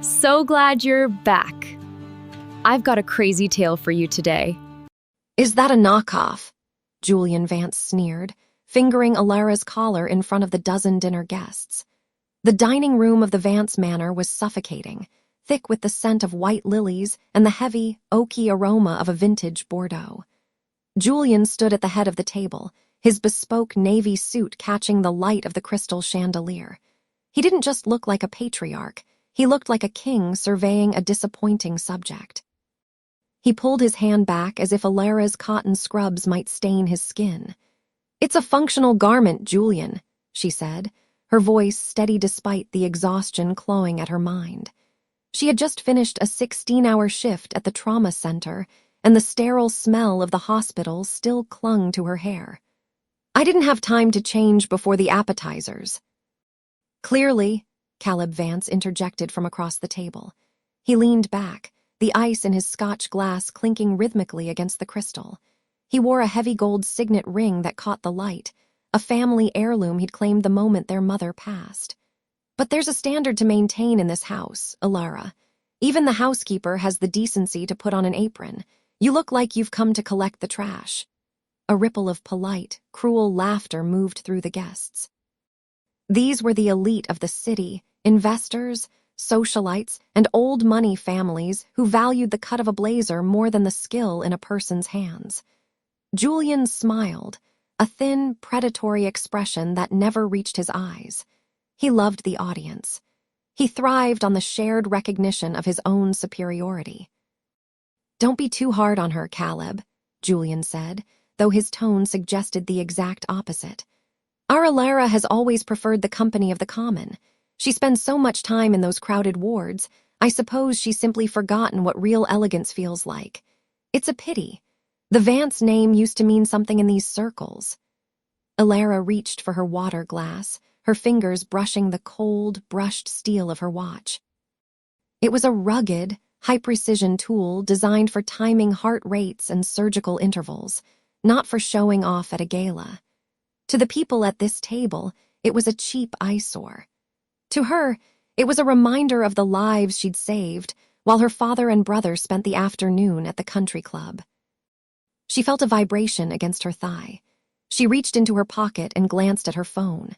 So glad you're back. I've got a crazy tale for you today. Is that a knockoff? Julian Vance sneered, fingering Elara's collar in front of the dozen dinner guests. The dining room of the Vance manor was suffocating, thick with the scent of white lilies and the heavy, oaky aroma of a vintage Bordeaux. Julian stood at the head of the table, his bespoke navy suit catching the light of the crystal chandelier. He didn't just look like a patriarch, he looked like a king surveying a disappointing subject. He pulled his hand back as if Elara's cotton scrubs might stain his skin. "It's a functional garment, Julian," she said, her voice steady despite the exhaustion clawing at her mind. She had just finished a 16-hour shift at the trauma center, and the sterile smell of the hospital still clung to her hair. "I didn't have time to change before the appetizers." "Clearly," Caleb Vance interjected from across the table. He leaned back, the ice in his Scotch glass clinking rhythmically against the crystal. He wore a heavy gold signet ring that caught the light, a family heirloom he'd claimed the moment their mother passed. "But there's a standard to maintain in this house, Elara. Even the housekeeper has the decency to put on an apron. You look like you've come to collect the trash." A ripple of polite, cruel laughter moved through the guests. These were the elite of the city, investors, socialites, and old money families who valued the cut of a blazer more than the skill in a person's hands. Julian smiled, a thin, predatory expression that never reached his eyes. He loved the audience. He thrived on the shared recognition of his own superiority. "Don't be too hard on her, Caleb," Julian said, though his tone suggested the exact opposite. "Our Elara has always preferred the company of the common. She spends so much time in those crowded wards, I suppose she's simply forgotten what real elegance feels like. It's a pity. The Vance name used to mean something in these circles." Elara reached for her water glass, her fingers brushing the cold, brushed steel of her watch. It was a rugged, high-precision tool designed for timing heart rates and surgical intervals, not for showing off at a gala. To the people at this table, it was a cheap eyesore. To her, it was a reminder of the lives she'd saved while her father and brother spent the afternoon at the country club. She felt a vibration against her thigh. She reached into her pocket and glanced at her phone.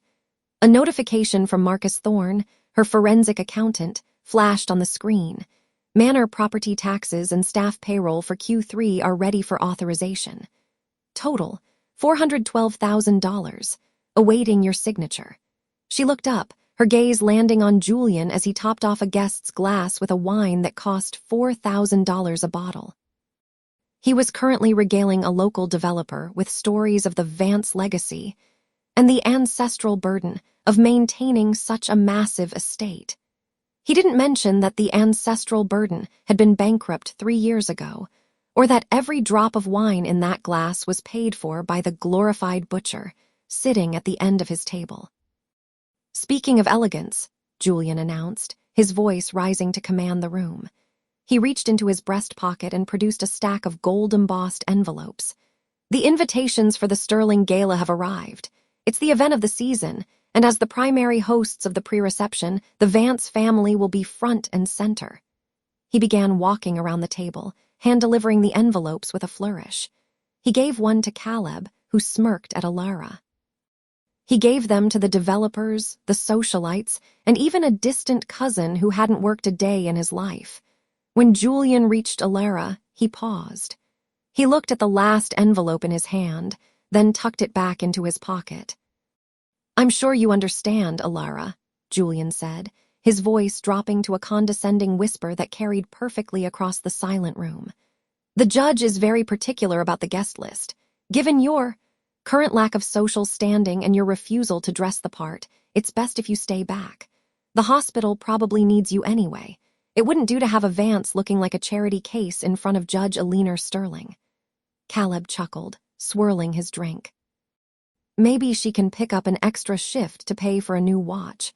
A notification from Marcus Thorne, her forensic accountant, flashed on the screen. "Manor property taxes and staff payroll for Q3 are ready for authorization. Total, $412,000, awaiting your signature." She looked up, her gaze landing on Julian as he topped off a guest's glass with a wine that cost $4,000 a bottle. He was currently regaling a local developer with stories of the Vance legacy and the ancestral burden of maintaining such a massive estate. He didn't mention that the ancestral burden had been bankrupt 3 years ago, or that every drop of wine in that glass was paid for by the glorified butcher, sitting at the end of his table. "Speaking of elegance," Julian announced, his voice rising to command the room. He reached into his breast pocket and produced a stack of gold-embossed envelopes. "The invitations for the Sterling Gala have arrived. It's the event of the season, and as the primary hosts of the pre-reception, the Vance family will be front and center." He began walking around the table, hand-delivering the envelopes with a flourish. He gave one to Caleb, who smirked at Elara. He gave them to the developers, the socialites, and even a distant cousin who hadn't worked a day in his life. When Julian reached Elara, he paused. He looked at the last envelope in his hand, then tucked it back into his pocket. "I'm sure you understand, Elara," Julian said, his voice dropping to a condescending whisper that carried perfectly across the silent room. "The judge is very particular about the guest list. Given your current lack of social standing and your refusal to dress the part, it's best if you stay back. The hospital probably needs you anyway. It wouldn't do to have a Vance looking like a charity case in front of Judge Elara Sterling." Caleb chuckled, swirling his drink. "Maybe she can pick up an extra shift to pay for a new watch.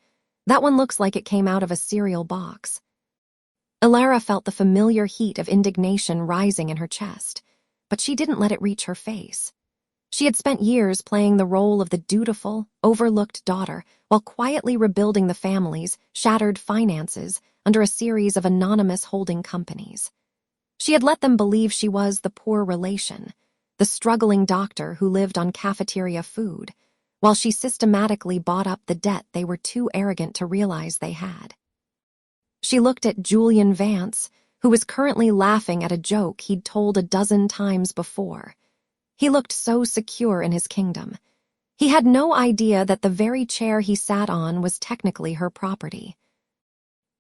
That one looks like it came out of a cereal box." Elara felt the familiar heat of indignation rising in her chest, but she didn't let it reach her face. She had spent years playing the role of the dutiful, overlooked daughter while quietly rebuilding the family's shattered finances under a series of anonymous holding companies. She had let them believe she was the poor relation, the struggling doctor who lived on cafeteria food, while she systematically bought up the debt they were too arrogant to realize they had. She looked at Julian Vance, who was currently laughing at a joke he'd told a dozen times before. He looked so secure in his kingdom. He had no idea that the very chair he sat on was technically her property.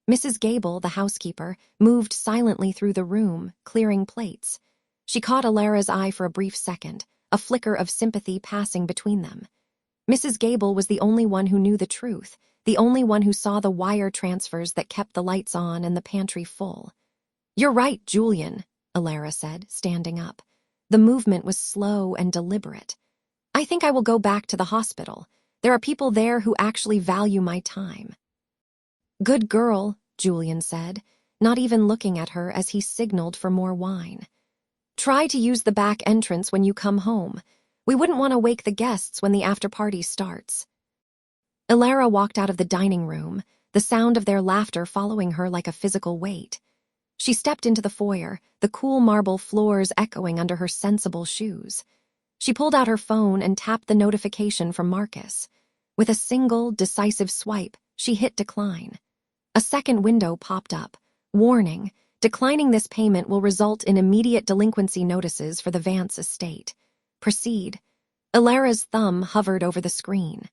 Mrs. Gable, the housekeeper, moved silently through the room, clearing plates. She caught Elara's eye for a brief second, a flicker of sympathy passing between them. Mrs. Gable was the only one who knew the truth, the only one who saw the wire transfers that kept the lights on and the pantry full. "You're right, Julian," Elara said, standing up. The movement was slow and deliberate. "I think I will go back to the hospital. There are people there who actually value my time." "Good girl," Julian said, not even looking at her as he signaled for more wine. "Try to use the back entrance when you come home. We wouldn't want to wake the guests when the after-party starts." Elara walked out of the dining room, the sound of their laughter following her like a physical weight. She stepped into the foyer, the cool marble floors echoing under her sensible shoes. She pulled out her phone and tapped the notification from Marcus. With a single, decisive swipe, she hit decline. A second window popped up. "Warning, declining this payment will result in immediate delinquency notices for the Vance estate. Proceed." Elara's thumb hovered over the screen.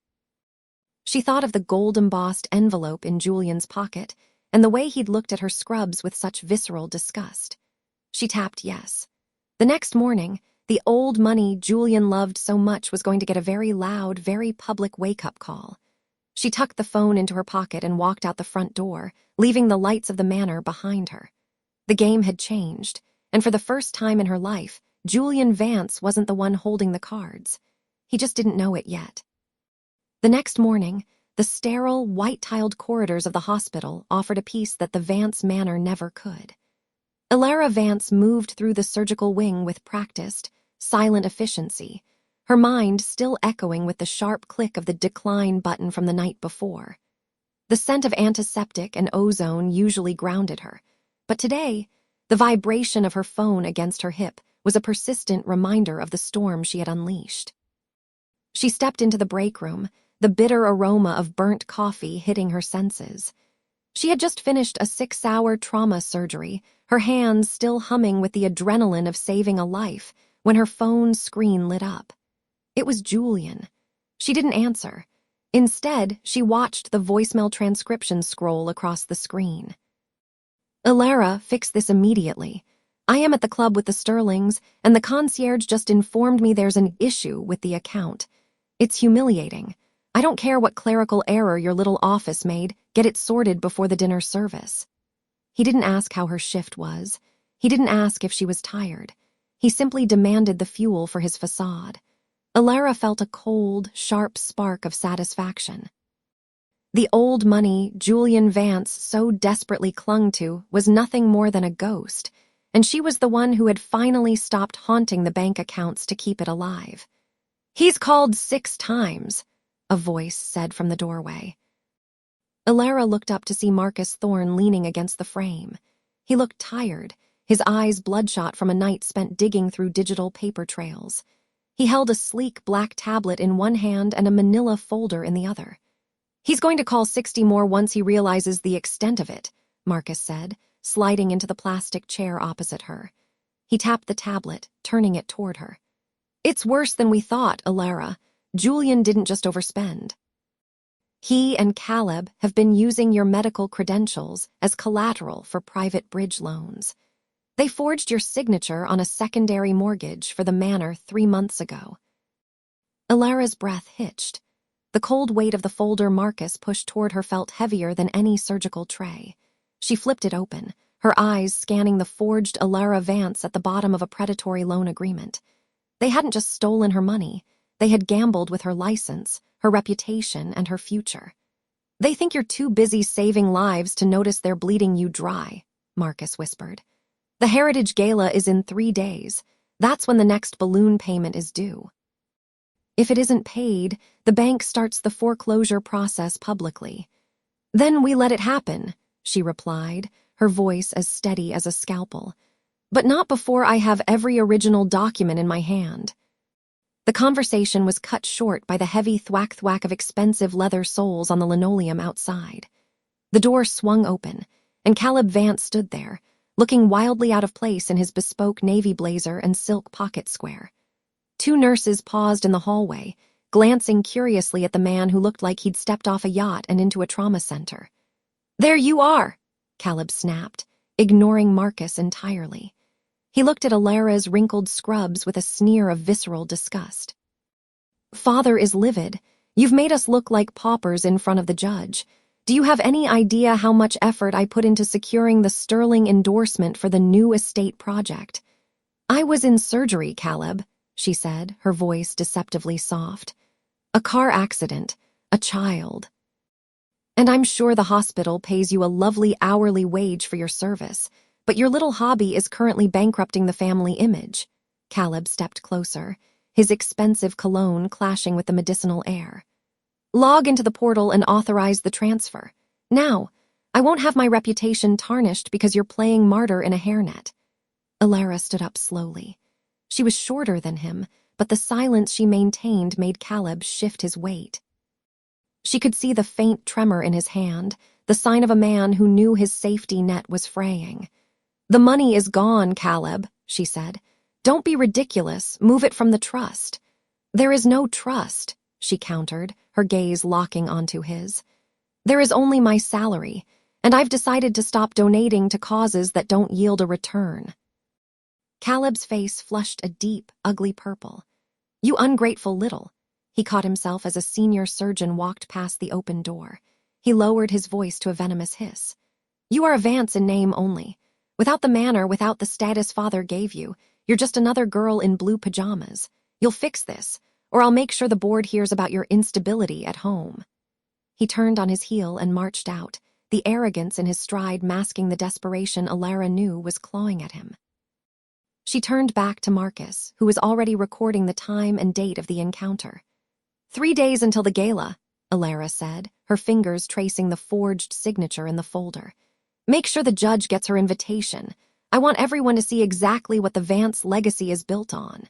She thought of the gold-embossed envelope in Julian's pocket and the way he'd looked at her scrubs with such visceral disgust. She tapped yes. The next morning, the old money Julian loved so much was going to get a very loud, very public wake-up call. She tucked the phone into her pocket and walked out the front door, leaving the lights of the manor behind her. The game had changed, and for the first time in her life, Julian Vance wasn't the one holding the cards. He just didn't know it yet. The next morning, the sterile, white-tiled corridors of the hospital offered a peace that the Vance manor never could. Elara Vance moved through the surgical wing with practiced, silent efficiency, her mind still echoing with the sharp click of the decline button from the night before. The scent of antiseptic and ozone usually grounded her, but today, the vibration of her phone against her hip was a persistent reminder of the storm she had unleashed. She stepped into the break room, the bitter aroma of burnt coffee hitting her senses. She had just finished a 6-hour trauma surgery, her hands still humming with the adrenaline of saving a life, when her phone screen lit up. It was Julian. She didn't answer. Instead, she watched the voicemail transcription scroll across the screen. "Elara, fix this immediately. I am at the club with the Sterlings, and the concierge just informed me there's an issue with the account. It's humiliating. I don't care what clerical error your little office made, get it sorted before the dinner service." He didn't ask how her shift was. He didn't ask if she was tired. He simply demanded the fuel for his facade. Elara felt a cold, sharp spark of satisfaction. The old money Julian Vance so desperately clung to was nothing more than a ghost, and she was the one who had finally stopped haunting the bank accounts to keep it alive. "He's called 6 times, a voice said from the doorway. Elara looked up to see Marcus Thorne leaning against the frame. He looked tired, his eyes bloodshot from a night spent digging through digital paper trails. He held a sleek black tablet in one hand and a manila folder in the other. "He's going to call 60 more once he realizes the extent of it," Marcus said, sliding into the plastic chair opposite her. He tapped the tablet, turning it toward her. "It's worse than we thought, Elara. Julian didn't just overspend. He and Caleb have been using your medical credentials as collateral for private bridge loans. They forged your signature on a secondary mortgage for the manor 3 months ago." Elara's breath hitched. The cold weight of the folder Marcus pushed toward her felt heavier than any surgical tray. She flipped it open, her eyes scanning the forged Elara Vance at the bottom of a predatory loan agreement. They hadn't just stolen her money. They had gambled with her license, her reputation, and her future. "They think you're too busy saving lives to notice they're bleeding you dry," Marcus whispered. "The Heritage Gala is in 3 days. That's when the next balloon payment is due." If it isn't paid, the bank starts the foreclosure process publicly. Then we let it happen, she replied, her voice as steady as a scalpel. But not before I have every original document in my hand. The conversation was cut short by the heavy thwack-thwack of expensive leather soles on the linoleum outside. The door swung open, and Caleb Vance stood there, looking wildly out of place in his bespoke navy blazer and silk pocket square. Two nurses paused in the hallway, glancing curiously at the man who looked like he'd stepped off a yacht and into a trauma center. "There you are," Caleb snapped, ignoring Marcus entirely. He looked at Elara's wrinkled scrubs with a sneer of visceral disgust. "Father is livid. You've made us look like paupers in front of the judge. Do you have any idea how much effort I put into securing the sterling endorsement for the new estate project?" "I was in surgery, Caleb," she said, her voice deceptively soft. "A car accident, a child. And I'm sure the hospital pays you a lovely hourly wage for your service, but your little hobby is currently bankrupting the family image." Caleb stepped closer, his expensive cologne clashing with the medicinal air. "Log into the portal and authorize the transfer. Now, I won't have my reputation tarnished because you're playing martyr in a hairnet." Elara stood up slowly. She was shorter than him, but the silence she maintained made Caleb shift his weight. She could see the faint tremor in his hand, the sign of a man who knew his safety net was fraying. "The money is gone, Caleb," she said. "Don't be ridiculous. Move it from the trust." "There is no trust," she countered, her gaze locking onto his. "There is only my salary, and I've decided to stop donating to causes that don't yield a return." Caleb's face flushed a deep, ugly purple. "You ungrateful little." He caught himself as a senior surgeon walked past the open door. He lowered his voice to a venomous hiss. "You are a Vance in name only. Without the manor, without the status father gave you, you're just another girl in blue pajamas. You'll fix this, or I'll make sure the board hears about your instability at home." He turned on his heel and marched out, the arrogance in his stride masking the desperation Elara knew was clawing at him. She turned back to Marcus, who was already recording the time and date of the encounter. 3 days until the gala," Elara said, her fingers tracing the forged signature in the folder. "Make sure the judge gets her invitation. I want everyone to see exactly what the Vance legacy is built on."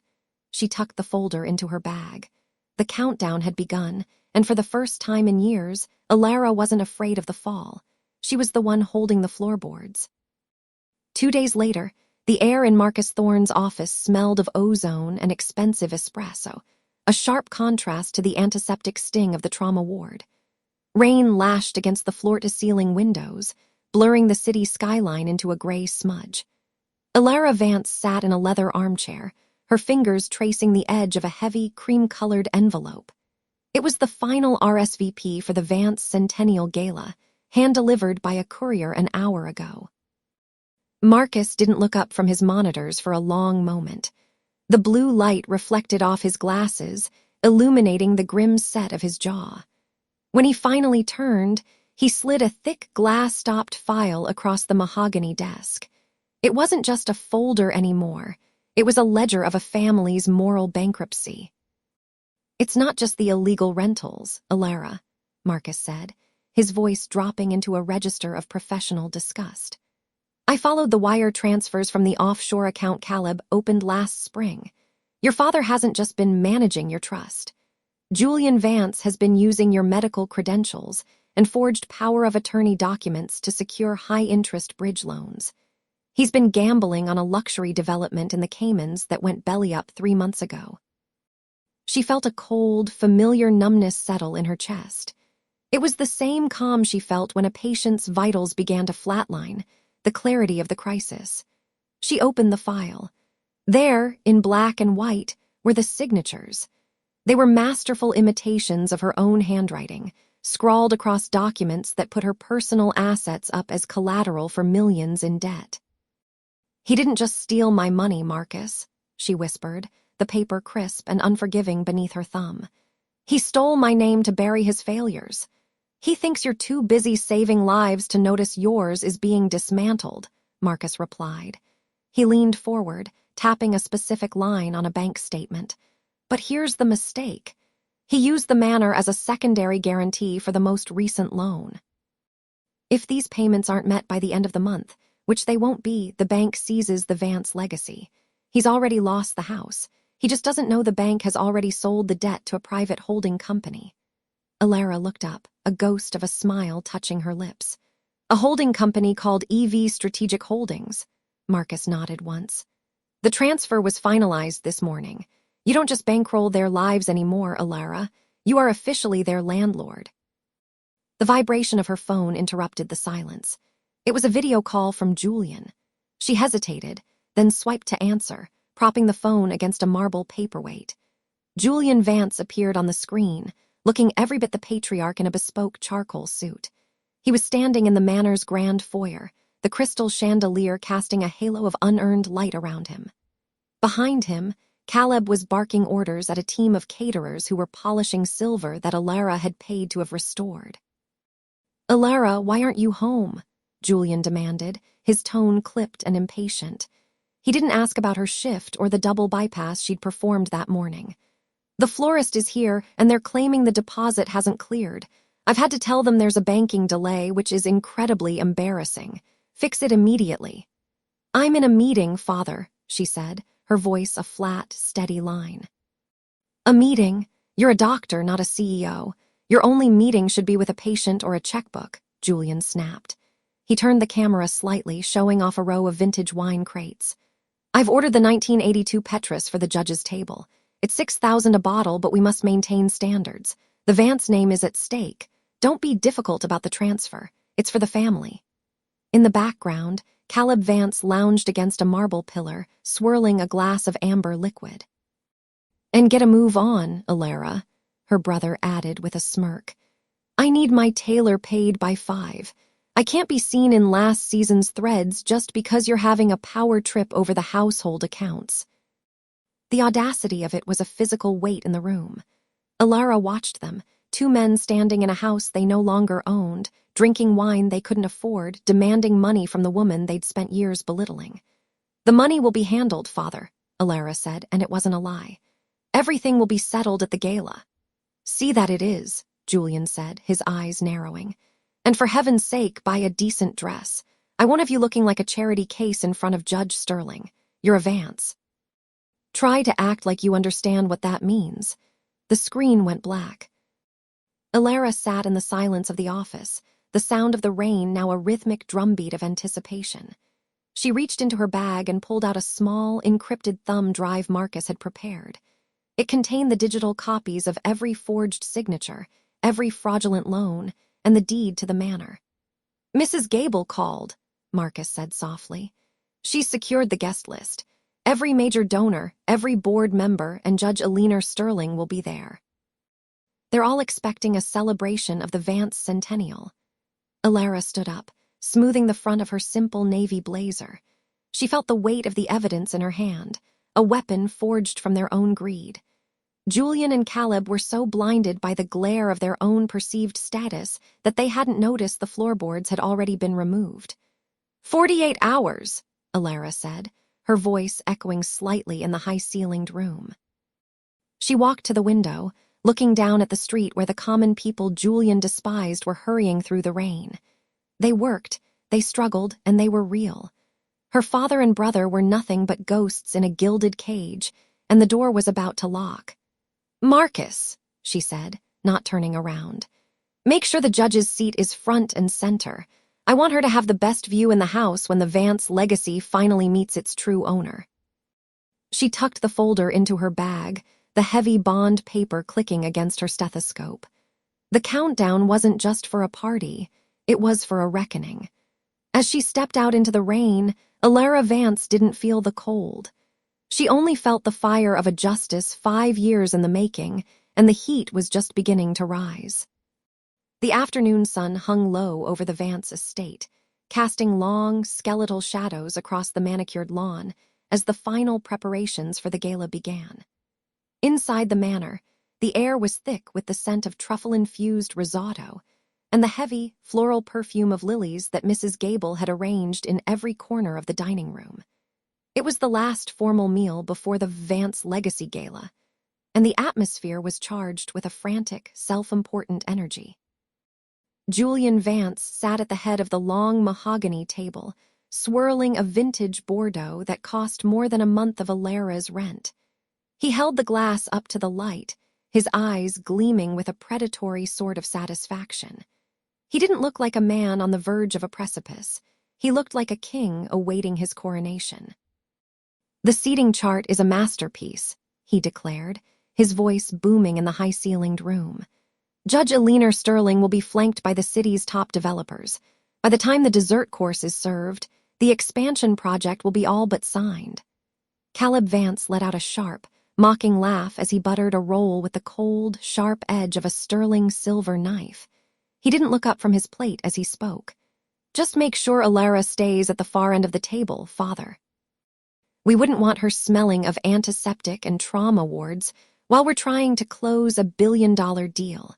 She tucked the folder into her bag. The countdown had begun, and for the first time in years, Elara wasn't afraid of the fall. She was the one holding the floorboards. 2 days later, the air in Marcus Thorne's office smelled of ozone and expensive espresso, a sharp contrast to the antiseptic sting of the trauma ward. Rain lashed against the floor-to-ceiling windows, blurring the city skyline into a gray smudge. Elara Vance sat in a leather armchair, her fingers tracing the edge of a heavy, cream-colored envelope. It was the final RSVP for the Vance Centennial Gala, hand-delivered by a courier an hour ago. Marcus didn't look up from his monitors for a long moment. The blue light reflected off his glasses, illuminating the grim set of his jaw. When he finally turned, he slid a thick glass-topped file across the mahogany desk. It wasn't just a folder anymore. It was a ledger of a family's moral bankruptcy. "It's not just the illegal rentals, Elara," Marcus said, his voice dropping into a register of professional disgust. "I followed the wire transfers from the offshore account Caleb opened last spring. Your father hasn't just been managing your trust. Julian Vance has been using your medical credentials and forged power of attorney documents to secure high-interest bridge loans. He's been gambling on a luxury development in the Caymans that went belly-up 3 months ago." She felt a cold, familiar numbness settle in her chest. It was the same calm she felt when a patient's vitals began to flatline, the clarity of the crisis. She opened the file. There, in black and white, were the signatures. They were masterful imitations of her own handwriting, scrawled across documents that put her personal assets up as collateral for millions in debt. "He didn't just steal my money, Marcus," she whispered, the paper crisp and unforgiving beneath her thumb. "He stole my name to bury his failures. He thinks you're too busy saving lives to notice yours is being dismantled," Marcus replied. He leaned forward, tapping a specific line on a bank statement. But here's the mistake. He used the manor as a secondary guarantee for the most recent loan. If these payments aren't met by the end of the month, which they won't be, the bank seizes the Vance legacy. He's already lost the house. He just doesn't know the bank has already sold the debt to a private holding company. Elara looked up, a ghost of a smile touching her lips. A holding company called EV Strategic Holdings. Marcus nodded once. The transfer was finalized this morning. You don't just bankroll their lives anymore, Elara. You are officially their landlord. The vibration of her phone interrupted the silence. It was a video call from Julian. She hesitated, then swiped to answer, propping the phone against a marble paperweight. Julian Vance appeared on the screen, looking every bit the patriarch in a bespoke charcoal suit. He was standing in the manor's grand foyer, the crystal chandelier casting a halo of unearned light around him. Behind him, Caleb was barking orders at a team of caterers who were polishing silver that Elara had paid to have restored. "Elara, why aren't you home?" Julian demanded, his tone clipped and impatient. He didn't ask about her shift or the double bypass she'd performed that morning. "The florist is here, and they're claiming the deposit hasn't cleared. I've had to tell them there's a banking delay, which is incredibly embarrassing. Fix it immediately." "I'm in a meeting, Father," she said, her voice a flat, steady line. "A meeting? You're a doctor, not a CEO. Your only meeting should be with a patient or a checkbook," Julian snapped. He turned the camera slightly, showing off a row of vintage wine crates. "I've ordered the 1982 Petrus for the judge's table. It's $6,000 a bottle, but we must maintain standards. The Vance name is at stake. Don't be difficult about the transfer. It's for the family." In the background, Caleb Vance lounged against a marble pillar, swirling a glass of amber liquid. "And get a move on, Elara," her brother added with a smirk. "I need my tailor paid by 5. I can't be seen in last season's threads just because you're having a power trip over the household accounts." The audacity of it was a physical weight in the room. Elara watched them, 2 men standing in a house they no longer owned, drinking wine they couldn't afford, demanding money from the woman they'd spent years belittling. "The money will be handled, Father," Elara said, and it wasn't a lie. "Everything will be settled at the gala." "See that it is," Julian said, his eyes narrowing. "And for heaven's sake, buy a decent dress. I won't have you looking like a charity case in front of Judge Sterling. You're a Vance." "Try to act like you understand what that means." The screen went black. Elara sat in the silence of the office, the sound of the rain now a rhythmic drumbeat of anticipation. She reached into her bag and pulled out a small, encrypted thumb drive Marcus had prepared. It contained the digital copies of every forged signature, every fraudulent loan, and the deed to the manor. "Mrs. Gable called," Marcus said softly. "She's secured the guest list. Every major donor, every board member, and Judge Elara Sterling will be there. They're all expecting a celebration of the Vance centennial." Elara stood up, smoothing the front of her simple navy blazer. She felt the weight of the evidence in her hand, a weapon forged from their own greed. Julian and Caleb were so blinded by the glare of their own perceived status that they hadn't noticed the floorboards had already been removed. 48 hours, Elara said, her voice echoing slightly in the high-ceilinged room. She walked to the window, looking down at the street where the common people Julian despised were hurrying through the rain. They worked, they struggled, and they were real. Her father and brother were nothing but ghosts in a gilded cage, and the door was about to lock. "Marcus," she said, not turning around. "Make sure the judge's seat is front and center. I want her to have the best view in the house when the Vance legacy finally meets its true owner." She tucked the folder into her bag, the heavy bond paper clicking against her stethoscope. The countdown wasn't just for a party, it was for a reckoning. As she stepped out into the rain, Elara Vance didn't feel the cold. She only felt the fire of a justice 5 years in the making, and the heat was just beginning to rise. The afternoon sun hung low over the Vance estate, casting long, skeletal shadows across the manicured lawn as the final preparations for the gala began. Inside the manor, the air was thick with the scent of truffle-infused risotto and the heavy, floral perfume of lilies that Mrs. Gable had arranged in every corner of the dining room. It was the last formal meal before the Vance Legacy Gala. and the atmosphere was charged with a frantic, self-important energy. Julian Vance sat at the head of the long mahogany table, swirling a vintage Bordeaux that cost more than a month of Elara's rent. He held the glass up to the light, his eyes gleaming with a predatory sort of satisfaction. He didn't look like a man on the verge of a precipice. He looked like a king awaiting his coronation. "The seating chart is a masterpiece," he declared, his voice booming in the high-ceilinged room. "Judge Elara Sterling will be flanked by the city's top developers. By the time the dessert course is served, the expansion project will be all but signed." Caleb Vance let out a sharp, mocking laugh as he buttered a roll with the cold, sharp edge of a sterling silver knife. He didn't look up from his plate as he spoke. "Just make sure Elara stays at the far end of the table, Father. We wouldn't want her smelling of antiseptic and trauma wards while we're trying to close a billion-dollar deal.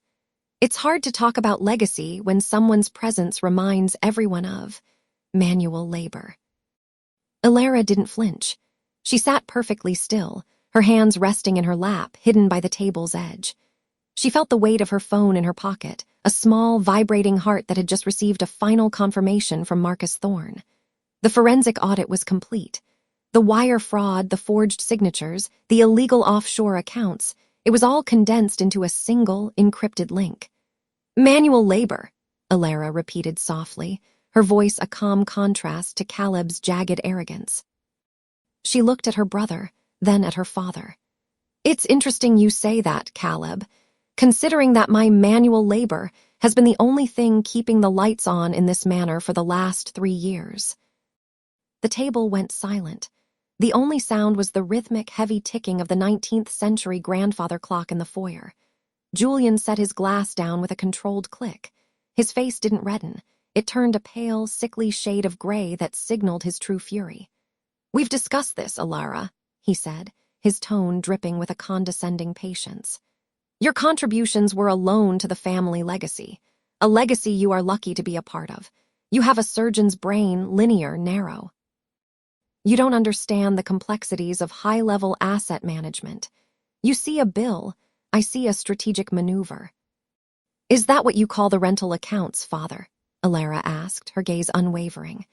It's hard to talk about legacy when someone's presence reminds everyone of manual labor." Elara didn't flinch. She sat perfectly still, her hands resting in her lap, hidden by the table's edge. She felt the weight of her phone in her pocket, a small, vibrating heart that had just received a final confirmation from Marcus Thorne. The forensic audit was complete. The wire fraud, the forged signatures, the illegal offshore accounts, it was all condensed into a single, encrypted link. "Manual labor," Elara repeated softly, her voice a calm contrast to Caleb's jagged arrogance. She looked at her brother, then at her father. "It's interesting you say that, Caleb, considering that my manual labor has been the only thing keeping the lights on in this manor for the last 3 years." The table went silent. The only sound was the rhythmic, heavy ticking of the 19th century grandfather clock in the foyer. Julian set his glass down with a controlled click. His face didn't redden. It turned a pale, sickly shade of gray that signaled his true fury. "We've discussed this, Elara," he said, his tone dripping with a condescending patience. "Your contributions were a loan to the family legacy, a legacy you are lucky to be a part of. You have a surgeon's brain, linear, narrow. You don't understand the complexities of high-level asset management. You see a bill, I see a strategic maneuver." "Is that what you call the rental accounts, Father?" Elara asked, her gaze unwavering.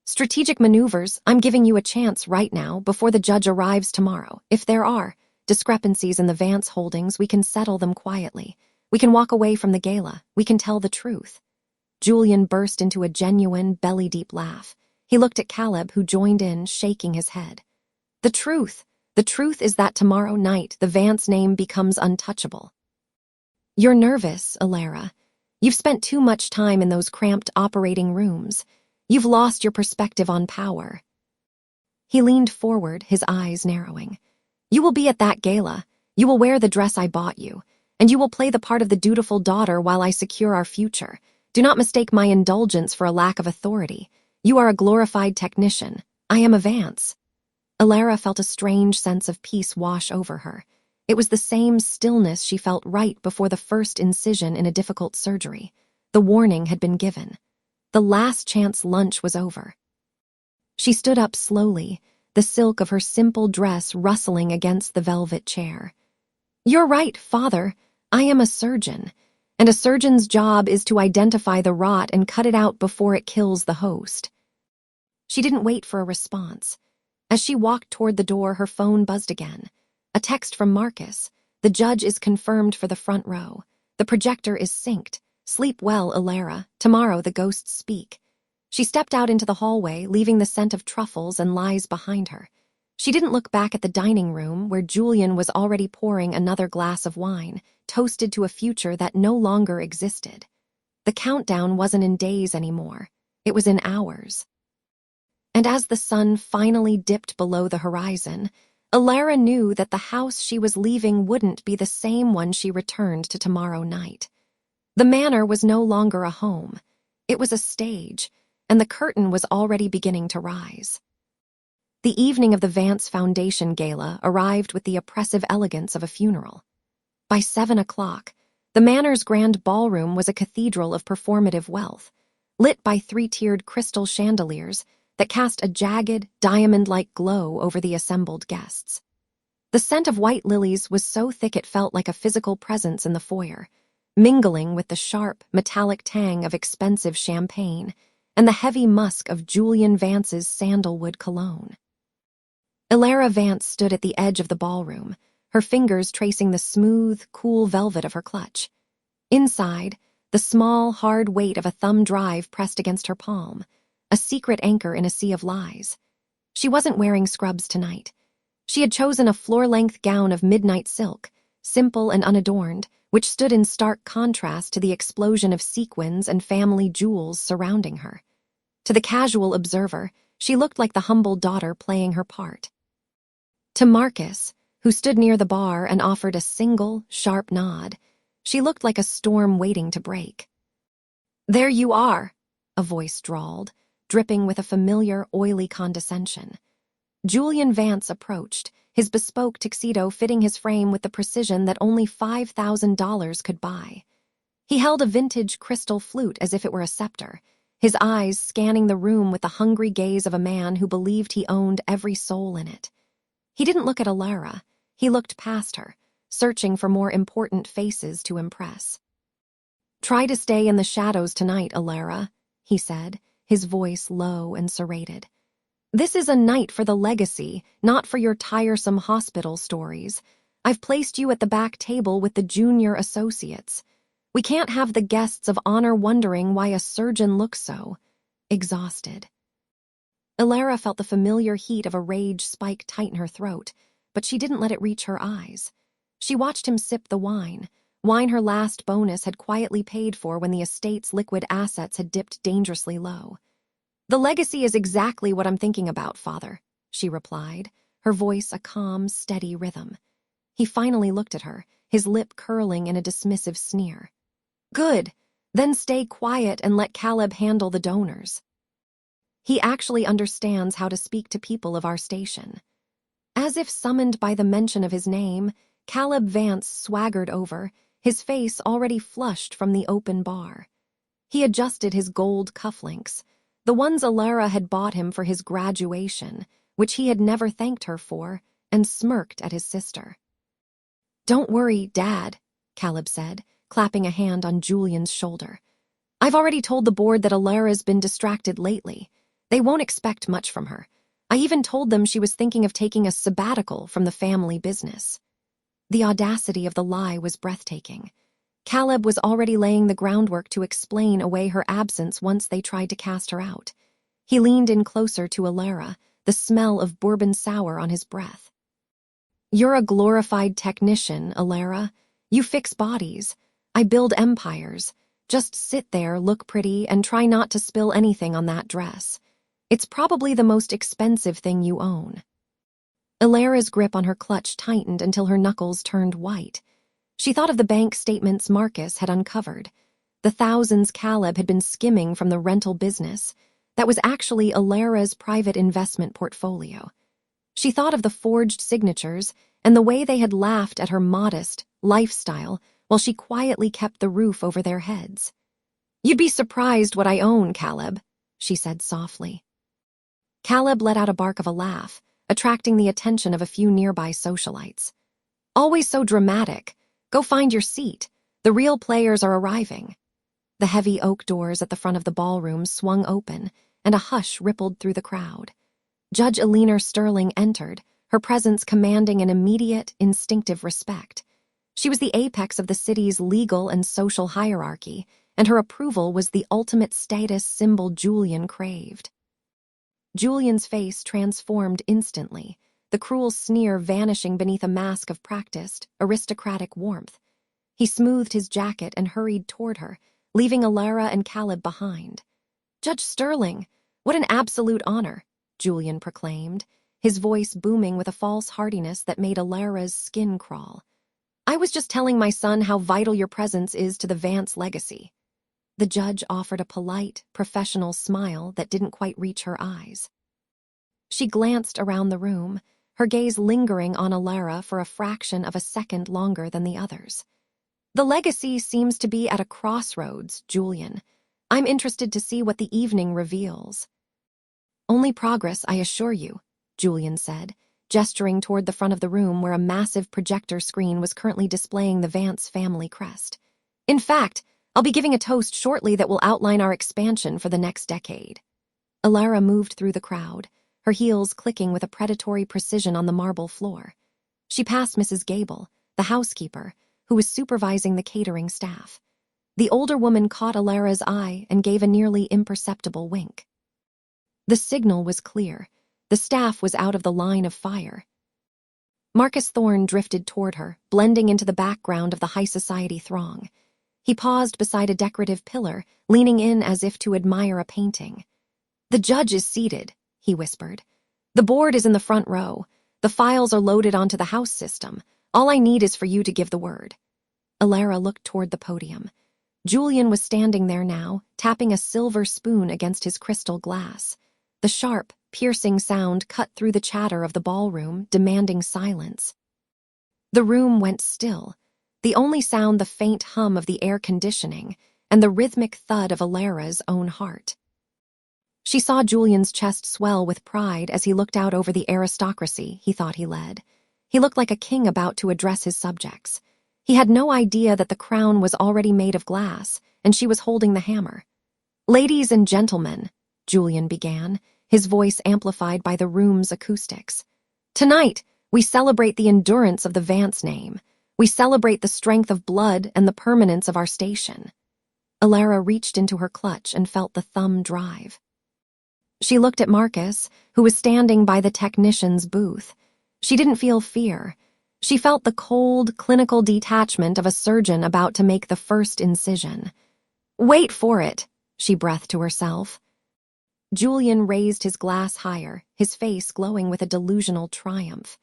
"Strategic maneuvers, I'm giving you a chance right now before the judge arrives tomorrow. If there are discrepancies in the Vance holdings, we can settle them quietly. We can walk away from the gala. We can tell the truth." Julian burst into a genuine, belly-deep laugh. He looked at Caleb, who joined in, shaking his head. The truth is that tomorrow night the Vance name becomes untouchable." "You're nervous, Elara. You've spent too much time in those cramped operating rooms. You've lost your perspective on power." He leaned forward, his eyes narrowing. "You will be at that gala. You will wear the dress I bought you, and you will play the part of the dutiful daughter while I secure our future. Do not mistake my indulgence for a lack of authority. You are a glorified technician. I am a Vance." Elara felt a strange sense of peace wash over her. It was the same stillness she felt right before the first incision in a difficult surgery. The warning had been given. The last chance lunch was over. She stood up slowly, the silk of her simple dress rustling against the velvet chair. "You're right, Father. I am a surgeon, and a surgeon's job is to identify the rot and cut it out before it kills the host." She didn't wait for a response. As she walked toward the door, her phone buzzed again. A text from Marcus. "The judge is confirmed for the front row. The projector is synced. Sleep well, Elara. Tomorrow the ghosts speak." She stepped out into the hallway, leaving the scent of truffles and lies behind her. She didn't look back at the dining room, where Julian was already pouring another glass of wine, toasted to a future that no longer existed. The countdown wasn't in days anymore. It was in hours. And as the sun finally dipped below the horizon, Elara knew that the house she was leaving wouldn't be the same one she returned to tomorrow night. The manor was no longer a home. It was a stage, and the curtain was already beginning to rise. The evening of the Vance Foundation Gala arrived with the oppressive elegance of a funeral. By 7 o'clock, the manor's grand ballroom was a cathedral of performative wealth, lit by 3-tiered crystal chandeliers that cast a jagged, diamond-like glow over the assembled guests. The scent of white lilies was so thick it felt like a physical presence in the foyer, mingling with the sharp, metallic tang of expensive champagne and the heavy musk of Julian Vance's sandalwood cologne. Elara Vance stood at the edge of the ballroom, her fingers tracing the smooth, cool velvet of her clutch. Inside, the small, hard weight of a thumb drive pressed against her palm, a secret anchor in a sea of lies. She wasn't wearing scrubs tonight. She had chosen a floor-length gown of midnight silk, simple and unadorned, which stood in stark contrast to the explosion of sequins and family jewels surrounding her. To the casual observer, she looked like the humble daughter playing her part. To Marcus, who stood near the bar and offered a single, sharp nod, she looked like a storm waiting to break. "There you are," a voice drawled, dripping with a familiar, oily condescension. Julian Vance approached, his bespoke tuxedo fitting his frame with the precision that only $5,000 could buy. He held a vintage crystal flute as if it were a scepter, his eyes scanning the room with the hungry gaze of a man who believed he owned every soul in it. He didn't look at Elara, he looked past her, searching for more important faces to impress. "Try to stay in the shadows tonight, Elara," he said, his voice low and serrated. "This is a night for the legacy, not for your tiresome hospital stories. I've placed you at the back table with the junior associates. We can't have the guests of honor wondering why a surgeon looks so exhausted." Elara felt the familiar heat of a rage spike tighten her throat, but she didn't let it reach her eyes. She watched him sip the wine her last bonus had quietly paid for when the estate's liquid assets had dipped dangerously low. "The legacy is exactly what I'm thinking about, Father," she replied, her voice a calm, steady rhythm. He finally looked at her, his lip curling in a dismissive sneer. "Good, then stay quiet and let Caleb handle the donors. He actually understands how to speak to people of our station." As if summoned by the mention of his name, Caleb Vance swaggered over, his face already flushed from the open bar. He adjusted his gold cufflinks, the ones Elara had bought him for his graduation, which he had never thanked her for, and smirked at his sister. "Don't worry, Dad," Caleb said, clapping a hand on Julian's shoulder. "I've already told the board that Elara's been distracted lately. They won't expect much from her. I even told them she was thinking of taking a sabbatical from the family business." The audacity of the lie was breathtaking. Caleb was already laying the groundwork to explain away her absence once they tried to cast her out. He leaned in closer to Elara, the smell of bourbon sour on his breath. "You're a glorified technician, Elara. You fix bodies. I build empires. Just sit there, look pretty, and try not to spill anything on that dress. It's probably the most expensive thing you own." Elara's grip on her clutch tightened until her knuckles turned white. She thought of the bank statements Marcus had uncovered. The thousands Caleb had been skimming from the rental business. That was actually Elara's private investment portfolio. She thought of the forged signatures and the way they had laughed at her modest lifestyle while she quietly kept the roof over their heads. "You'd be surprised what I own, Caleb," she said softly. Caleb let out a bark of a laugh, attracting the attention of a few nearby socialites. "Always so dramatic. Go find your seat. The real players are arriving." The heavy oak doors at the front of the ballroom swung open, and a hush rippled through the crowd. Judge Elinor Sterling entered, her presence commanding an immediate, instinctive respect. She was the apex of the city's legal and social hierarchy, and her approval was the ultimate status symbol Julian craved. Julian's face transformed instantly, the cruel sneer vanishing beneath a mask of practiced, aristocratic warmth. He smoothed his jacket and hurried toward her, leaving Elara and Caleb behind. "Judge Sterling, what an absolute honor," Julian proclaimed, his voice booming with a false heartiness that made Elara's skin crawl. "I was just telling my son how vital your presence is to the Vance legacy." The judge offered a polite, professional smile that didn't quite reach her eyes. She glanced around the room, her gaze lingering on Elara for a fraction of a second longer than the others. "The legacy seems to be at a crossroads, Julian. I'm interested to see what the evening reveals." "Only progress, I assure you," Julian said, gesturing toward the front of the room where a massive projector screen was currently displaying the Vance family crest. "In fact, I'll be giving a toast shortly that will outline our expansion for the next decade." Elara moved through the crowd, her heels clicking with a predatory precision on the marble floor. She passed Mrs. Gable, the housekeeper, who was supervising the catering staff. The older woman caught Elara's eye and gave a nearly imperceptible wink. The signal was clear. The staff was out of the line of fire. Marcus Thorne drifted toward her, blending into the background of the high society throng. He paused beside a decorative pillar, leaning in as if to admire a painting. "The judge is seated," he whispered. "The board is in the front row. The files are loaded onto the house system. All I need is for you to give the word." Elara looked toward the podium. Julian was standing there now, tapping a silver spoon against his crystal glass. The sharp, piercing sound cut through the chatter of the ballroom, demanding silence. The room went still, the only sound the faint hum of the air conditioning and the rhythmic thud of Elara's own heart. She saw Julian's chest swell with pride as he looked out over the aristocracy he thought he led. He looked like a king about to address his subjects. He had no idea that the crown was already made of glass, and she was holding the hammer. "Ladies and gentlemen," Julian began, his voice amplified by the room's acoustics. "Tonight, we celebrate the endurance of the Vance name. We celebrate the strength of blood and the permanence of our station." Elara reached into her clutch and felt the thumb drive. She looked at Marcus, who was standing by the technician's booth. She didn't feel fear. She felt the cold, clinical detachment of a surgeon about to make the first incision. "Wait for it," she breathed to herself. Julian raised his glass higher, his face glowing with a delusional triumph.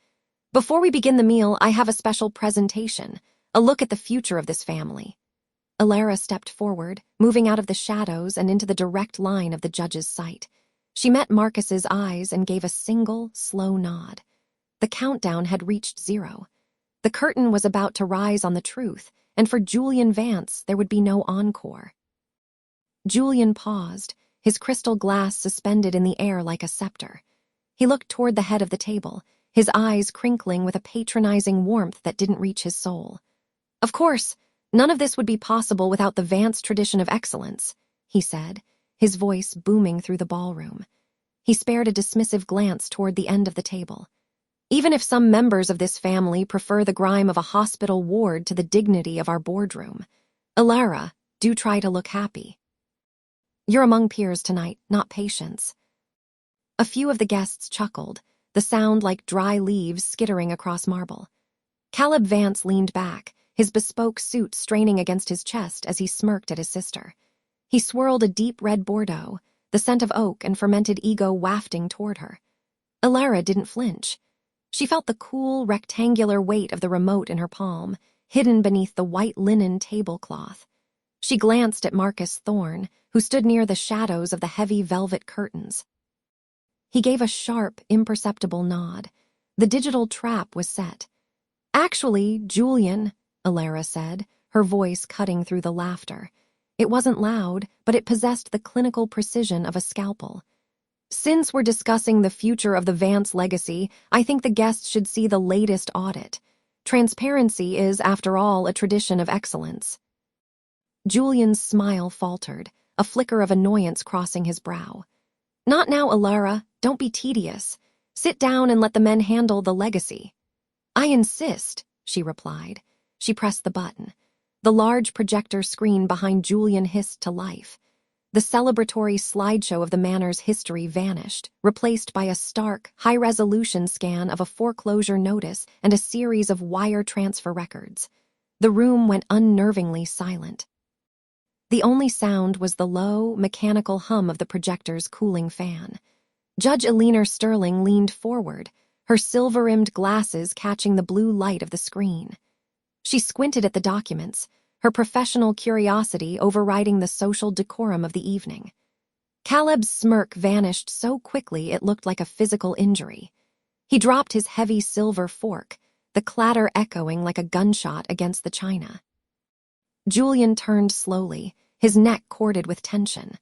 "Before we begin the meal, I have a special presentation, a look at the future of this family." Elara stepped forward, moving out of the shadows and into the direct line of the judge's sight. She met Marcus's eyes and gave a single, slow nod. The countdown had reached 0. The curtain was about to rise on the truth, and for Julian Vance, there would be no encore. Julian paused, his crystal glass suspended in the air like a scepter. He looked toward the head of the table, his eyes crinkling with a patronizing warmth that didn't reach his soul. "Of course, none of this would be possible without the Vance tradition of excellence," he said, his voice booming through the ballroom. He spared a dismissive glance toward the end of the table. "Even if some members of this family prefer the grime of a hospital ward to the dignity of our boardroom, Elara, do try to look happy. You're among peers tonight, not patients." A few of the guests chuckled, the sound like dry leaves skittering across marble. Caleb Vance leaned back, his bespoke suit straining against his chest as he smirked at his sister. He swirled a deep red Bordeaux, the scent of oak and fermented ego wafting toward her. Elara didn't flinch. She felt the cool, rectangular weight of the remote in her palm, hidden beneath the white linen tablecloth. She glanced at Marcus Thorne, who stood near the shadows of the heavy velvet curtains. He gave a sharp, imperceptible nod. The digital trap was set. "Actually, Julian," Elara said, her voice cutting through the laughter. It wasn't loud, but it possessed the clinical precision of a scalpel. "Since we're discussing the future of the Vance legacy, I think the guests should see the latest audit. Transparency is, after all, a tradition of excellence." Julian's smile faltered, a flicker of annoyance crossing his brow. "Not now, Elara. Don't be tedious. Sit down and let the men handle the legacy." "I insist," she replied. She pressed the button. The large projector screen behind Julian hissed to life. The celebratory slideshow of the manor's history vanished, replaced by a stark, high-resolution scan of a foreclosure notice and a series of wire transfer records. The room went unnervingly silent. The only sound was the low, mechanical hum of the projector's cooling fan. Judge Elinor Sterling leaned forward, her silver-rimmed glasses catching the blue light of the screen. She squinted at the documents, her professional curiosity overriding the social decorum of the evening. Caleb's smirk vanished so quickly it looked like a physical injury. He dropped his heavy silver fork, the clatter echoing like a gunshot against the china. Julian turned slowly, his neck corded with tension.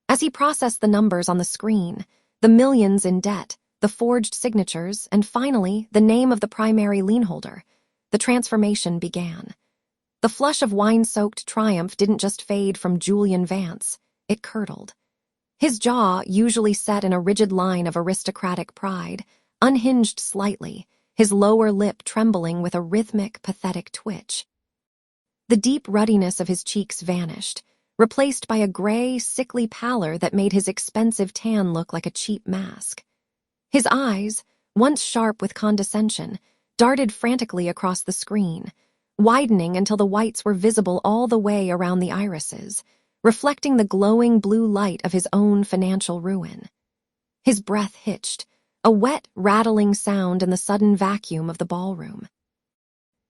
As he processed the numbers on the screen, the millions in debt, the forged signatures, and finally, the name of the primary lienholder. The transformation began. The flush of wine-soaked triumph didn't just fade from Julian Vance, it curdled. His jaw, usually set in a rigid line of aristocratic pride, unhinged slightly, his lower lip trembling with a rhythmic, pathetic twitch. The deep ruddiness of his cheeks vanished, replaced by a gray, sickly pallor that made his expensive tan look like a cheap mask. His eyes, once sharp with condescension, darted frantically across the screen, widening until the whites were visible all the way around the irises, reflecting the glowing blue light of his own financial ruin. His breath hitched, a wet, rattling sound in the sudden vacuum of the ballroom.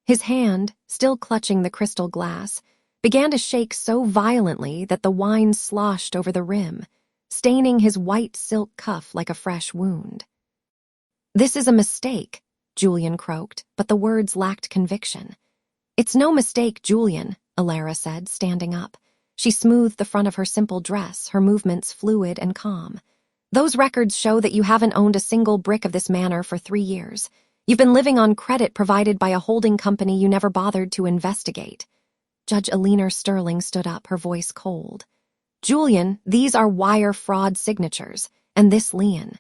His hand, still clutching the crystal glass, began to shake so violently that the wine sloshed over the rim, staining his white silk cuff like a fresh wound. "This is a mistake," Julian croaked, but the words lacked conviction. "It's no mistake, Julian," Elara said, standing up. She smoothed the front of her simple dress, her movements fluid and calm. "Those records show that you haven't owned a single brick of this manor for 3 years. You've been living on credit provided by a holding company you never bothered to investigate." Judge Elara Sterling stood up, her voice cold. "Julian, these are wire fraud signatures, and this lien."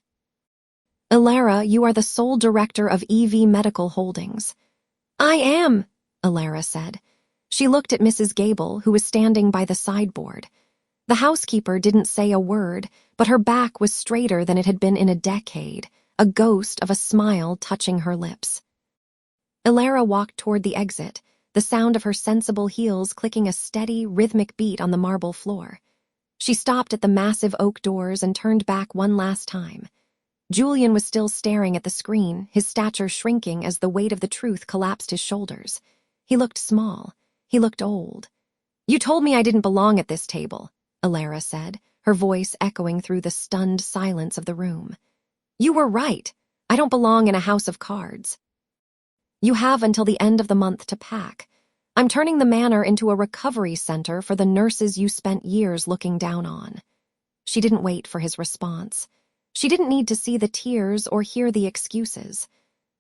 "Elara, you are the sole director of EV Medical Holdings." "I am," Elara said. She looked at Mrs. Gable, who was standing by the sideboard. The housekeeper didn't say a word, but her back was straighter than it had been in a decade, a ghost of a smile touching her lips. Elara walked toward the exit, the sound of her sensible heels clicking a steady, rhythmic beat on the marble floor. She stopped at the massive oak doors and turned back one last time. Julian was still staring at the screen, his stature shrinking as the weight of the truth collapsed his shoulders. He looked small. He looked old. "You told me I didn't belong at this table," Elara said, her voice echoing through the stunned silence of the room. "You were right. I don't belong in a house of cards. You have until the end of the month to pack. I'm turning the manor into a recovery center for the nurses you spent years looking down on." She didn't wait for his response. She didn't need to see the tears or hear the excuses.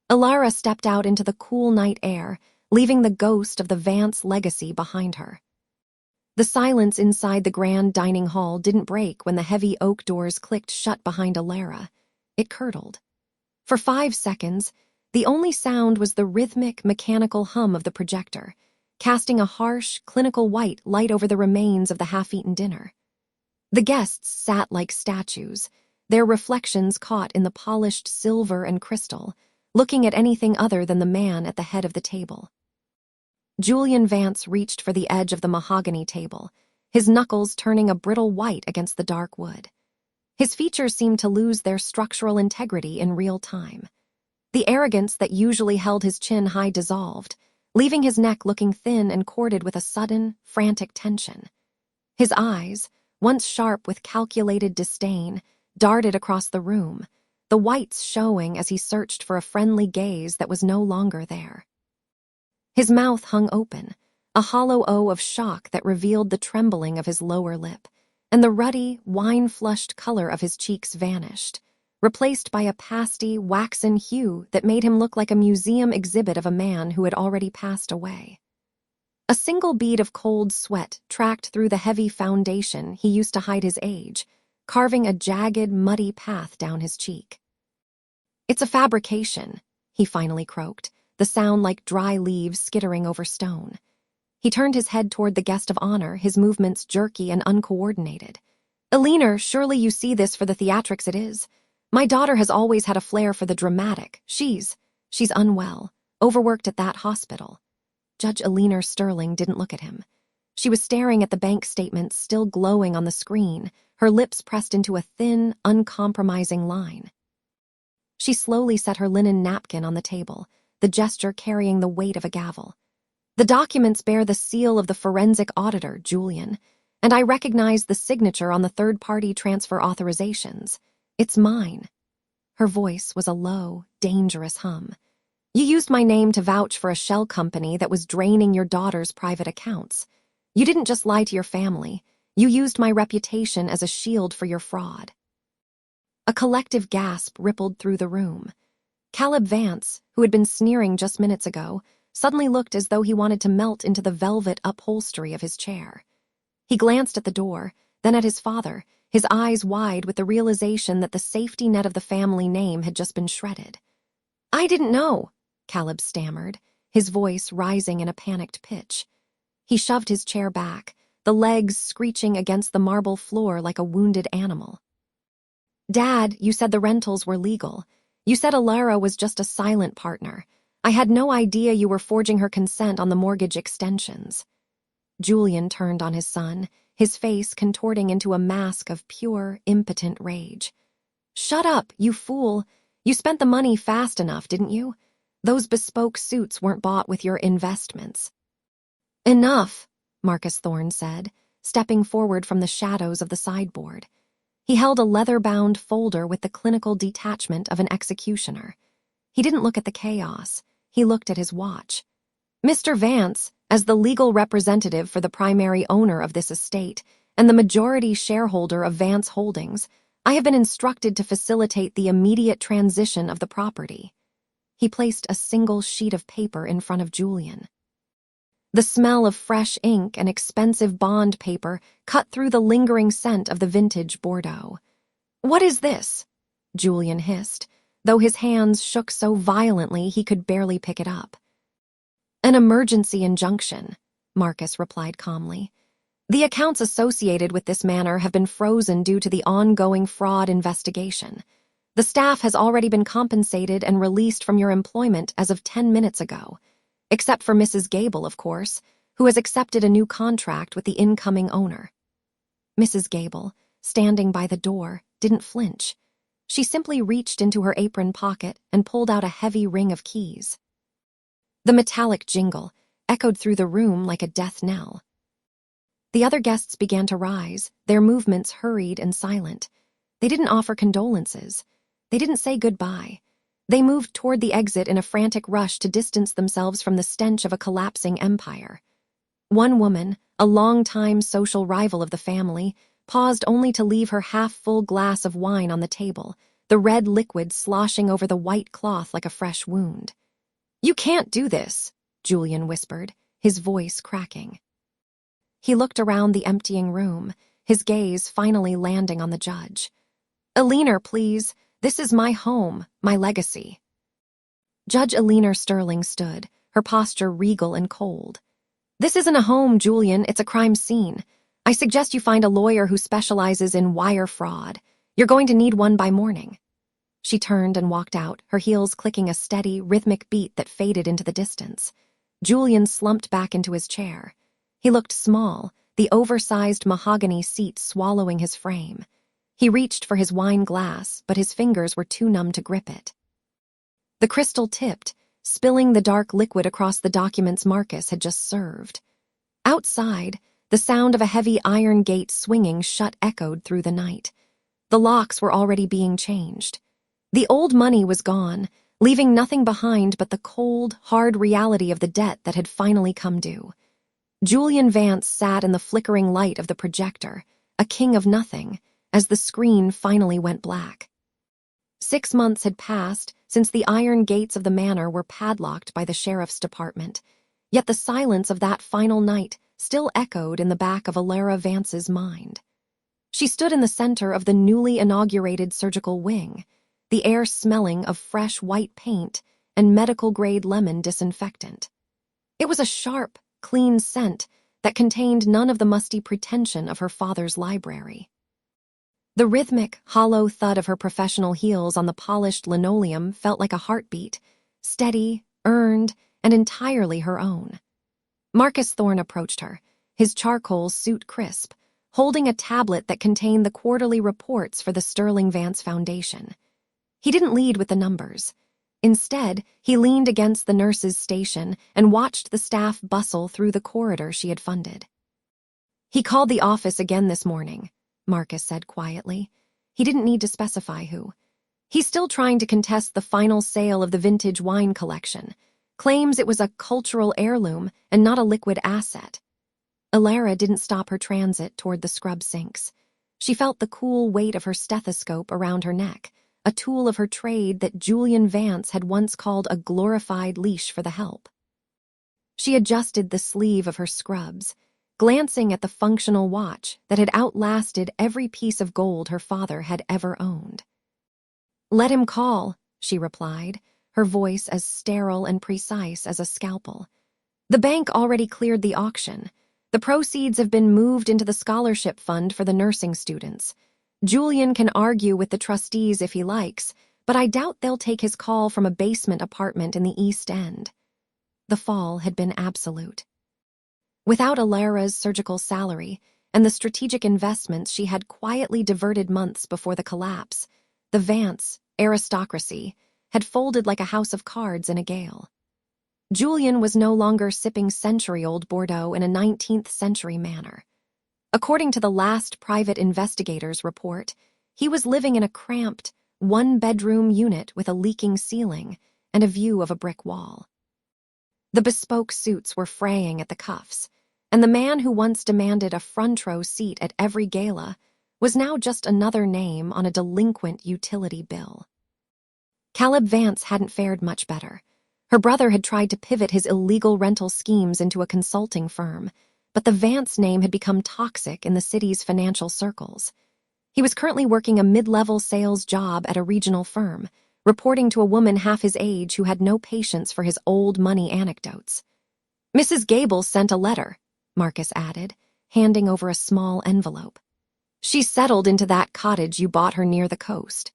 Elara stepped out into the cool night air, leaving the ghost of the Vance legacy behind her. The silence inside the grand dining hall didn't break when the heavy oak doors clicked shut behind Elara. It curdled. For 5 seconds, the only sound was the rhythmic, mechanical hum of the projector, casting a harsh, clinical white light over the remains of the half-eaten dinner. The guests sat like statues, their reflections caught in the polished silver and crystal, looking at anything other than the man at the head of the table. Julian Vance reached for the edge of the mahogany table, his knuckles turning a brittle white against the dark wood. His features seemed to lose their structural integrity in real time. The arrogance that usually held his chin high dissolved, leaving his neck looking thin and corded with a sudden, frantic tension. His eyes, once sharp with calculated disdain, darted across the room, the whites showing as he searched for a friendly gaze that was no longer there. His mouth hung open, a hollow O of shock that revealed the trembling of his lower lip, and the ruddy, wine-flushed color of his cheeks vanished, replaced by a pasty, waxen hue that made him look like a museum exhibit of a man who had already passed away. A single bead of cold sweat tracked through the heavy foundation he used to hide his age, carving a jagged, muddy path down his cheek. "It's a fabrication," he finally croaked, the sound like dry leaves skittering over stone. He turned his head toward the guest of honor, his movements jerky and uncoordinated. "Elara, surely you see this for the theatrics it is. My daughter has always had a flair for the dramatic. She's unwell, overworked at that hospital." Judge Elara Sterling didn't look at him. She was staring at the bank statements still glowing on the screen, her lips pressed into a thin, uncompromising line. She slowly set her linen napkin on the table, the gesture carrying the weight of a gavel. "The documents bear the seal of the forensic auditor, Julian, and I recognize the signature on the third-party transfer authorizations. It's mine." Her voice was a low, dangerous hum. "You used my name to vouch for a shell company that was draining your daughter's private accounts. You didn't just lie to your family. You used my reputation as a shield for your fraud." A collective gasp rippled through the room. Caleb Vance, who had been sneering just minutes ago, suddenly looked as though he wanted to melt into the velvet upholstery of his chair. He glanced at the door, then at his father, his eyes wide with the realization that the safety net of the family name had just been shredded. "I didn't know," Caleb stammered, his voice rising in a panicked pitch. He shoved his chair back, the legs screeching against the marble floor like a wounded animal. "Dad, you said the rentals were legal. You said Elara was just a silent partner. I had no idea you were forging her consent on the mortgage extensions." Julian turned on his son, his face contorting into a mask of pure, impotent rage. "Shut up, you fool. You spent the money fast enough, didn't you? Those bespoke suits weren't bought with your investments." "Enough," Marcus Thorne said, stepping forward from the shadows of the sideboard. He held a leather-bound folder with the clinical detachment of an executioner. He didn't look at the chaos. He looked at his watch. "Mr. Vance, as the legal representative for the primary owner of this estate and the majority shareholder of Vance Holdings, I have been instructed to facilitate the immediate transition of the property." He placed a single sheet of paper in front of Julian. The smell of fresh ink and expensive bond paper cut through the lingering scent of the vintage Bordeaux. "What is this?" Julian hissed, though his hands shook so violently he could barely pick it up. "An emergency injunction," Marcus replied calmly. "The accounts associated with this manor have been frozen due to the ongoing fraud investigation. The staff has already been compensated and released from your employment as of 10 minutes ago. Except for Mrs. Gable, of course, who has accepted a new contract with the incoming owner." Mrs. Gable, standing by the door, didn't flinch. She simply reached into her apron pocket and pulled out a heavy ring of keys. The metallic jingle echoed through the room like a death knell. The other guests began to rise, their movements hurried and silent. They didn't offer condolences. They didn't say goodbye. They moved toward the exit in a frantic rush to distance themselves from the stench of a collapsing empire. One woman, a long-time social rival of the family, paused only to leave her half-full glass of wine on the table, the red liquid sloshing over the white cloth like a fresh wound. "You can't do this," Julian whispered, his voice cracking. He looked around the emptying room, his gaze finally landing on the judge. "Elara, please. This is my home, my legacy." Judge Elara Sterling stood, her posture regal and cold. "This isn't a home, Julian, it's a crime scene. I suggest you find a lawyer who specializes in wire fraud. You're going to need one by morning." She turned and walked out, her heels clicking a steady, rhythmic beat that faded into the distance. Julian slumped back into his chair. He looked small, the oversized mahogany seat swallowing his frame. He reached for his wine glass, but his fingers were too numb to grip it. The crystal tipped, spilling the dark liquid across the documents Marcus had just served. Outside, the sound of a heavy iron gate swinging shut echoed through the night. The locks were already being changed. The old money was gone, leaving nothing behind but the cold, hard reality of the debt that had finally come due. Julian Vance sat in the flickering light of the projector, a king of nothing, as the screen finally went black. 6 months had passed since the iron gates of the manor were padlocked by the sheriff's department, yet the silence of that final night still echoed in the back of Elara Vance's mind. She stood in the center of the newly inaugurated surgical wing, the air smelling of fresh white paint and medical-grade lemon disinfectant. It was a sharp, clean scent that contained none of the musty pretension of her father's library. The rhythmic, hollow thud of her professional heels on the polished linoleum felt like a heartbeat, steady, earned, and entirely her own. Marcus Thorne approached her, his charcoal suit crisp, holding a tablet that contained the quarterly reports for the Sterling Vance Foundation. He didn't lead with the numbers. Instead, he leaned against the nurse's station and watched the staff bustle through the corridor she had funded. "He called the office again this morning," Marcus said quietly. He didn't need to specify who. "He's still trying to contest the final sale of the vintage wine collection. Claims it was a cultural heirloom and not a liquid asset." Elara didn't stop her transit toward the scrub sinks. She felt the cool weight of her stethoscope around her neck, a tool of her trade that Julian Vance had once called a glorified leash for the help. She adjusted the sleeve of her scrubs, glancing at the functional watch that had outlasted every piece of gold her father had ever owned. "Let him call," she replied, her voice as sterile and precise as a scalpel. "The bank already cleared the auction. The proceeds have been moved into the scholarship fund for the nursing students. Julian can argue with the trustees if he likes, but I doubt they'll take his call from a basement apartment in the East End." The fall had been absolute. Without Elara's surgical salary and the strategic investments she had quietly diverted months before the collapse, the Vance aristocracy had folded like a house of cards in a gale. Julian was no longer sipping century-old Bordeaux in a 19th-century manor. According to the last private investigator's report, he was living in a cramped, one-bedroom unit with a leaking ceiling and a view of a brick wall. The bespoke suits were fraying at the cuffs, and the man who once demanded a front-row seat at every gala was now just another name on a delinquent utility bill. Caleb Vance hadn't fared much better. Her brother had tried to pivot his illegal rental schemes into a consulting firm, but the Vance name had become toxic in the city's financial circles. He was currently working a mid-level sales job at a regional firm, reporting to a woman half his age who had no patience for his old money anecdotes. "Mrs. Gable sent a letter," Marcus added, handing over a small envelope. "She settled into that cottage you bought her near the coast.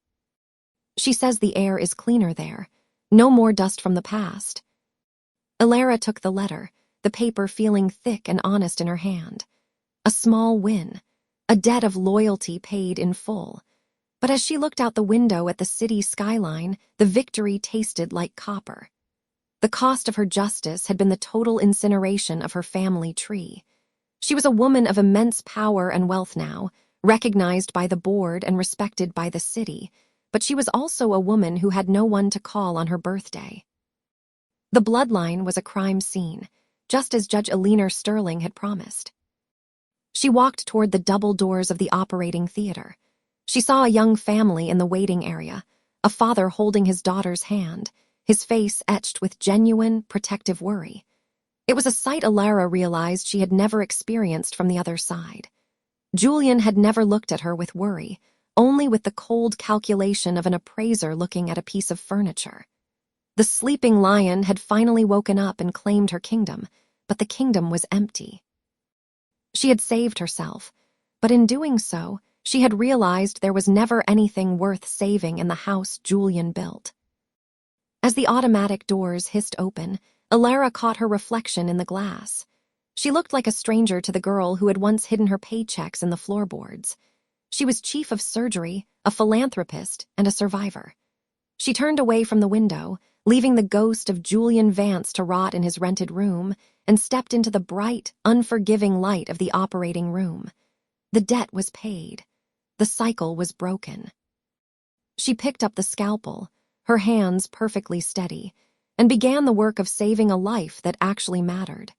She says the air is cleaner there. No more dust from the past." Elara took the letter, the paper feeling thick and honest in her hand. A small win, a debt of loyalty paid in full. But as she looked out the window at the city skyline, the victory tasted like copper. The cost of her justice had been the total incineration of her family tree. She was a woman of immense power and wealth now, recognized by the board and respected by the city, but she was also a woman who had no one to call on her birthday. The bloodline was a crime scene, just as Judge Elinor Sterling had promised. She walked toward the double doors of the operating theater. She saw a young family in the waiting area, a father holding his daughter's hand, his face etched with genuine, protective worry. It was a sight Elara realized she had never experienced from the other side. Julian had never looked at her with worry, only with the cold calculation of an appraiser looking at a piece of furniture. The sleeping lion had finally woken up and claimed her kingdom, but the kingdom was empty. She had saved herself, but in doing so, she had realized there was never anything worth saving in the house Julian built. As the automatic doors hissed open, Elara caught her reflection in the glass. She looked like a stranger to the girl who had once hidden her paychecks in the floorboards. She was chief of surgery, a philanthropist, and a survivor. She turned away from the window, leaving the ghost of Julian Vance to rot in his rented room, and stepped into the bright, unforgiving light of the operating room. The debt was paid. The cycle was broken. She picked up the scalpel, her hands perfectly steady, and began the work of saving a life that actually mattered.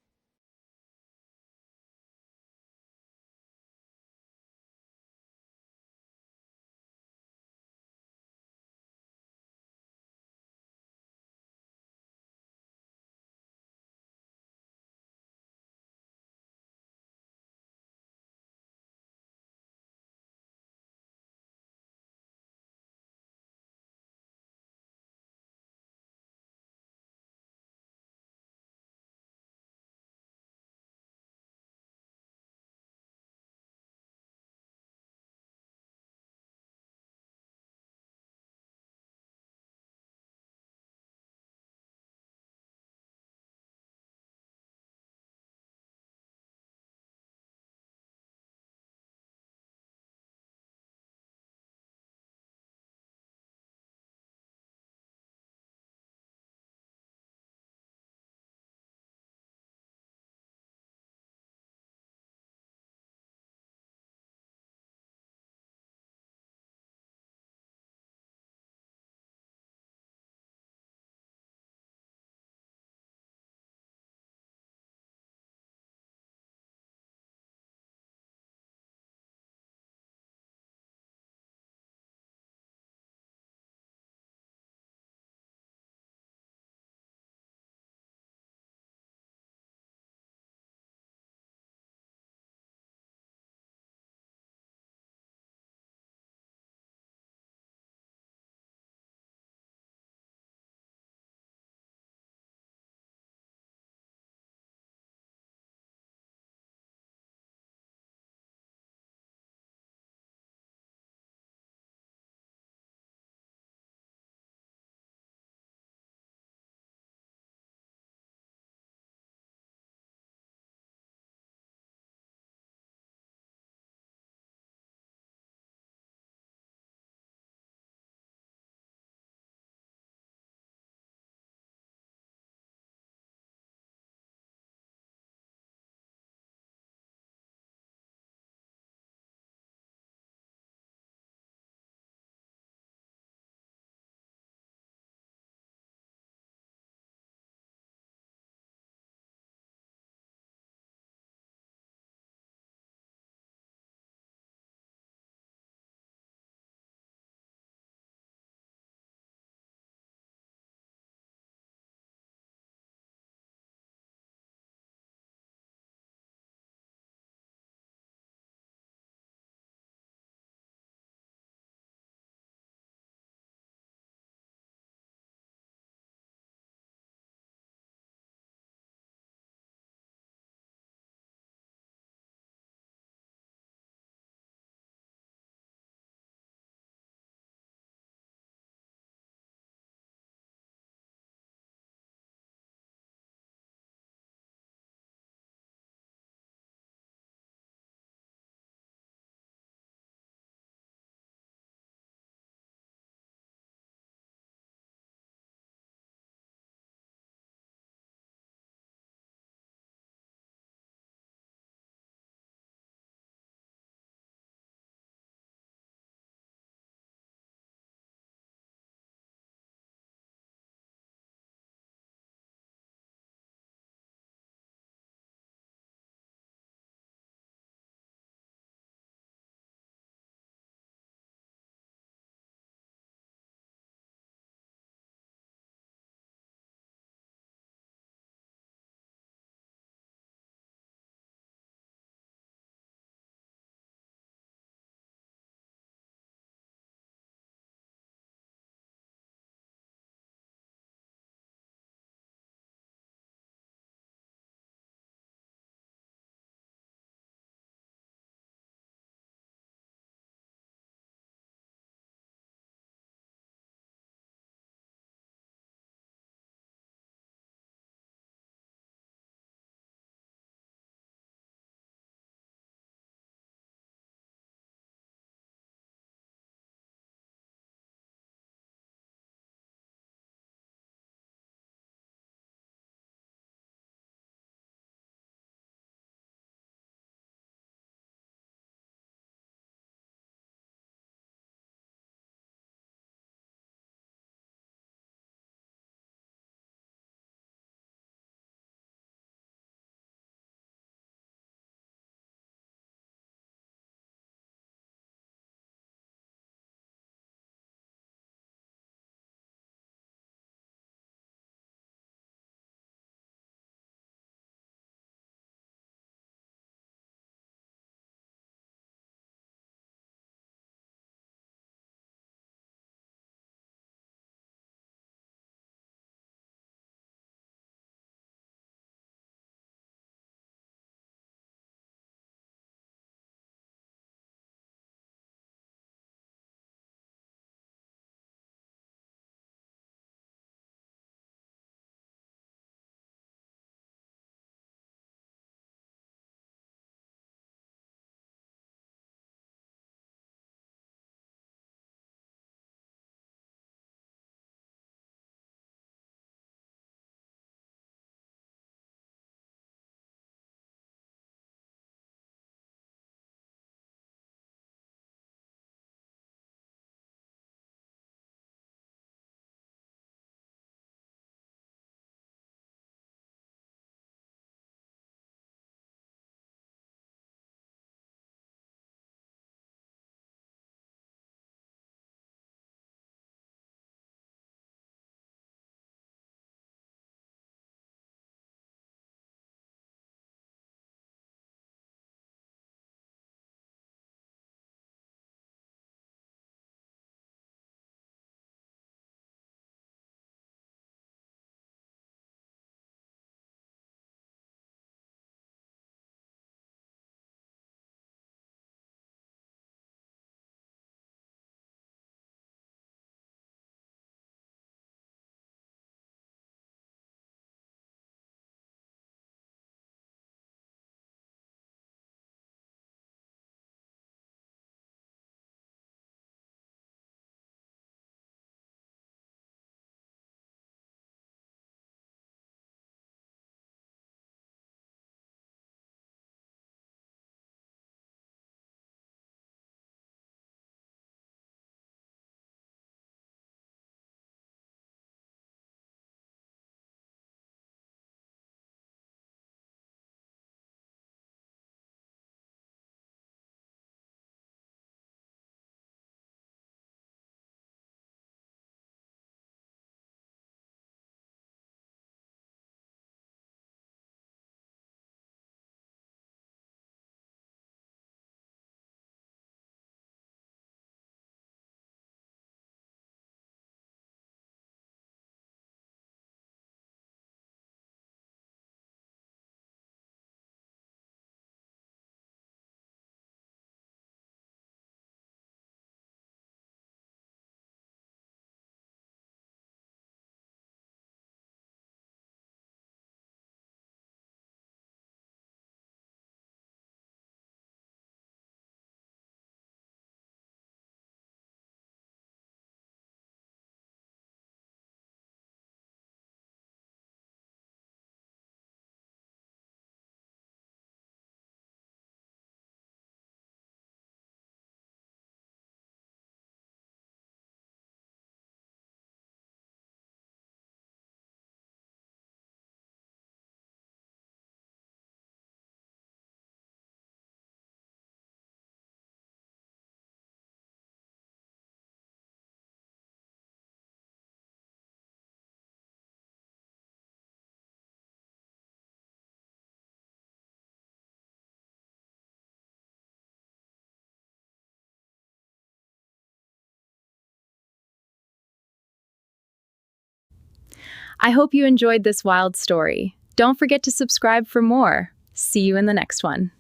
I hope you enjoyed this wild story. Don't forget to subscribe for more. See you in the next one.